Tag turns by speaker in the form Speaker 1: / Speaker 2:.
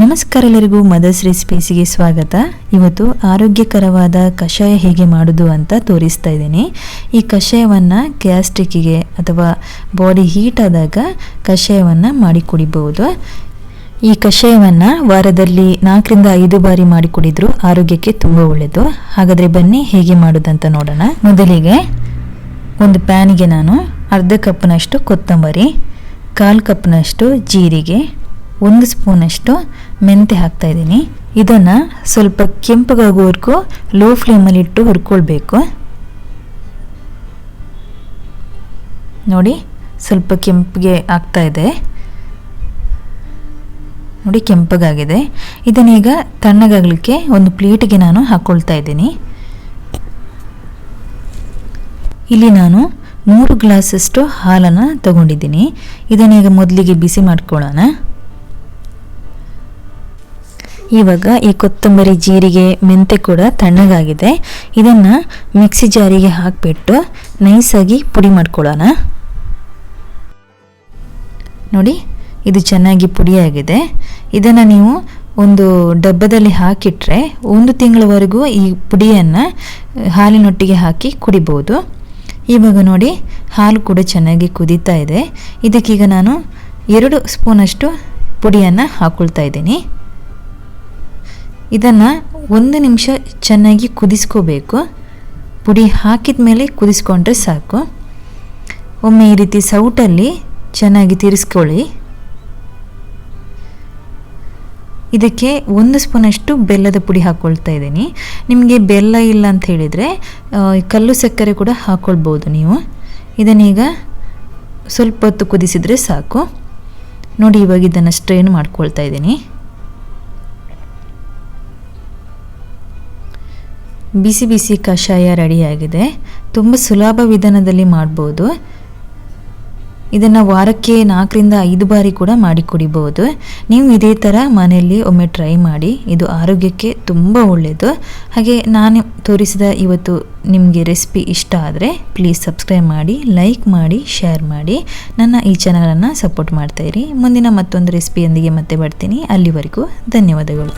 Speaker 1: ನಮಸ್ಕಾರ ಎಲ್ಲರಿಗೂ ಮದರ್ಸ್ ರೆಸಿಪೀಸ್ಗೆ ಸ್ವಾಗತ. ಇವತ್ತು ಆರೋಗ್ಯಕರವಾದ ಕಷಾಯ ಹೇಗೆ ಮಾಡೋದು ಅಂತ ತೋರಿಸ್ತಾ ಇದ್ದೀನಿ. ಈ ಕಷಾಯವನ್ನು ಗ್ಯಾಸ್ಟ್ರಿಕ್ಕಿಗೆ ಅಥವಾ ಬಾಡಿ ಹೀಟ್ ಆದಾಗ ಕಷಾಯವನ್ನು ಮಾಡಿ ಕುಡಿಬಹುದು. ಈ ಕಷಾಯವನ್ನು ವಾರದಲ್ಲಿ 4 ರಿಂದ 5 ಬಾರಿ ಮಾಡಿ ಕುಡಿದ್ರೂ ಆರೋಗ್ಯಕ್ಕೆ ತುಂಬ ಒಳ್ಳೆಯದು. ಹಾಗಾದರೆ ಬನ್ನಿ ಹೇಗೆ ಮಾಡೋದಂತ ನೋಡೋಣ. ಮೊದಲಿಗೆ ಒಂದು ಪ್ಯಾನಿಗೆ ನಾನು ಅರ್ಧ ಕಪ್ನಷ್ಟು ಕೊತ್ತಂಬರಿ, 1/4 ಕಪ್ನಷ್ಟು ಜೀರಿಗೆ, 1 ಸ್ಪೂನಷ್ಟು ಮೆಂತೆ ಹಾಕ್ತಾ ಇದ್ದೀನಿ. ಇದನ್ನು ಸ್ವಲ್ಪ ಕೆಂಪಗಾಗೋವರೆಗೂ ಲೋ ಫ್ಲೇಮಲ್ಲಿ ಇಟ್ಟು ಹುರ್ಕೊಳ್ಬೇಕು. ನೋಡಿ, ಸ್ವಲ್ಪ ಕೆಂಪಿಗೆ ಆಗ್ತಾ ಇದೆ. ನೋಡಿ, ಕೆಂಪಗಾಗಿದೆ. ಇದನ್ನೀಗ ತಣ್ಣಗಾಗಲಿಕ್ಕೆ ಒಂದು ಪ್ಲೇಟಿಗೆ ನಾನು ಹಾಕ್ಕೊಳ್ತಾ ಇದ್ದೀನಿ. ಇಲ್ಲಿ ನಾನು 3 ಗ್ಲಾಸಷ್ಟು ಹಾಲನ್ನು ತಗೊಂಡಿದ್ದೀನಿ. ಇದನ್ನೀಗ ಮೊದಲಿಗೆ ಬಿಸಿ ಮಾಡ್ಕೊಳ್ಳೋಣ. ಇವಾಗ ಈ ಕೊತ್ತಂಬರಿ, ಜೀರಿಗೆ, ಮೆಂತೆ ಕೂಡ ತಣ್ಣಗಾಗಿದೆ. ಇದನ್ನು ಮಿಕ್ಸಿ ಜಾರಿಗೆ ಹಾಕಿಬಿಟ್ಟು ನೈಸಾಗಿ ಪುಡಿ ಮಾಡ್ಕೊಳ್ಳೋಣ. ನೋಡಿ, ಇದು ಚೆನ್ನಾಗಿ ಪುಡಿಯಾಗಿದೆ. ಇದನ್ನು ನೀವು ಒಂದು ಡಬ್ಬದಲ್ಲಿ ಹಾಕಿಟ್ರೆ 1 ತಿಂಗಳವರೆಗೂ ಈ ಪುಡಿಯನ್ನು ಹಾಲಿನೊಟ್ಟಿಗೆ ಹಾಕಿ ಕುಡಿಬೋದು. ಇವಾಗ ನೋಡಿ, ಹಾಲು ಕೂಡ ಚೆನ್ನಾಗಿ ಕುದೀತಾ ಇದೆ. ಇದಕ್ಕೀಗ ನಾನು 2 ಸ್ಪೂನಷ್ಟು ಪುಡಿಯನ್ನು ಹಾಕ್ಕೊಳ್ತಾ ಇದ್ದೀನಿ. ಇದನ್ನು 1 ನಿಮಿಷ ಚೆನ್ನಾಗಿ ಕುದಿಸ್ಕೋಬೇಕು. ಪುಡಿ ಹಾಕಿದ ಮೇಲೆ ಕುದಿಸ್ಕೊಂಡ್ರೆ ಸಾಕು. ಒಮ್ಮೆ ಈ ರೀತಿ ಸೌಟಲ್ಲಿ ಚೆನ್ನಾಗಿ ತಿರ್ಸ್ಕೊಳ್ಳಿ. ಇದಕ್ಕೆ 1 ಸ್ಪೂನಷ್ಟು ಬೆಲ್ಲದ ಪುಡಿ ಹಾಕ್ಕೊಳ್ತಾ ಇದ್ದೀನಿ. ನಿಮಗೆ ಬೆಲ್ಲ ಇಲ್ಲ ಅಂತ ಹೇಳಿದರೆ ಕಲ್ಲು ಸಕ್ಕರೆ ಕೂಡ ಹಾಕ್ಕೊಳ್ಬೋದು ನೀವು. ಇದನ್ನೀಗ ಸ್ವಲ್ಪ ಹೊತ್ತು ಕುದಿಸಿದರೆ ಸಾಕು. ನೋಡಿ, ಇವಾಗ ಇದನ್ನು ಸ್ಟ್ರೈನ್ ಮಾಡ್ಕೊಳ್ತಾ ಇದ್ದೀನಿ. ಬಿಸಿ ಬಿಸಿ ಕಷಾಯ ರೆಡಿಯಾಗಿದೆ. ತುಂಬ ಸುಲಭ ವಿಧಾನದಲ್ಲಿ ಮಾಡ್ಬೋದು. ಇದನ್ನು ವಾರಕ್ಕೆ 4 ರಿಂದ 5 ಬಾರಿ ಕೂಡ ಮಾಡಿ ಕುಡಿಬೋದು. ನೀವು ಇದೇ ಥರ ಮನೆಯಲ್ಲಿ ಒಮ್ಮೆ ಟ್ರೈ ಮಾಡಿ. ಇದು ಆರೋಗ್ಯಕ್ಕೆ ತುಂಬ ಒಳ್ಳೆಯದು. ಹಾಗೆ ನಾನು ತೋರಿಸಿದ ಇವತ್ತು ನಿಮಗೆ ರೆಸಿಪಿ ಇಷ್ಟ ಆದರೆ ಪ್ಲೀಸ್ ಸಬ್ಸ್ಕ್ರೈಬ್ ಮಾಡಿ, ಲೈಕ್ ಮಾಡಿ, ಶೇರ್ ಮಾಡಿ. ನನ್ನ ಈ ಚಾನಲನ್ನು ಸಪೋರ್ಟ್ ಮಾಡ್ತಾಯಿರಿ. ಮುಂದಿನ ಮತ್ತೊಂದು ರೆಸಿಪಿಯೊಂದಿಗೆ ಮತ್ತೆ ಬರ್ತೀನಿ. ಅಲ್ಲಿವರೆಗೂ ಧನ್ಯವಾದಗಳು.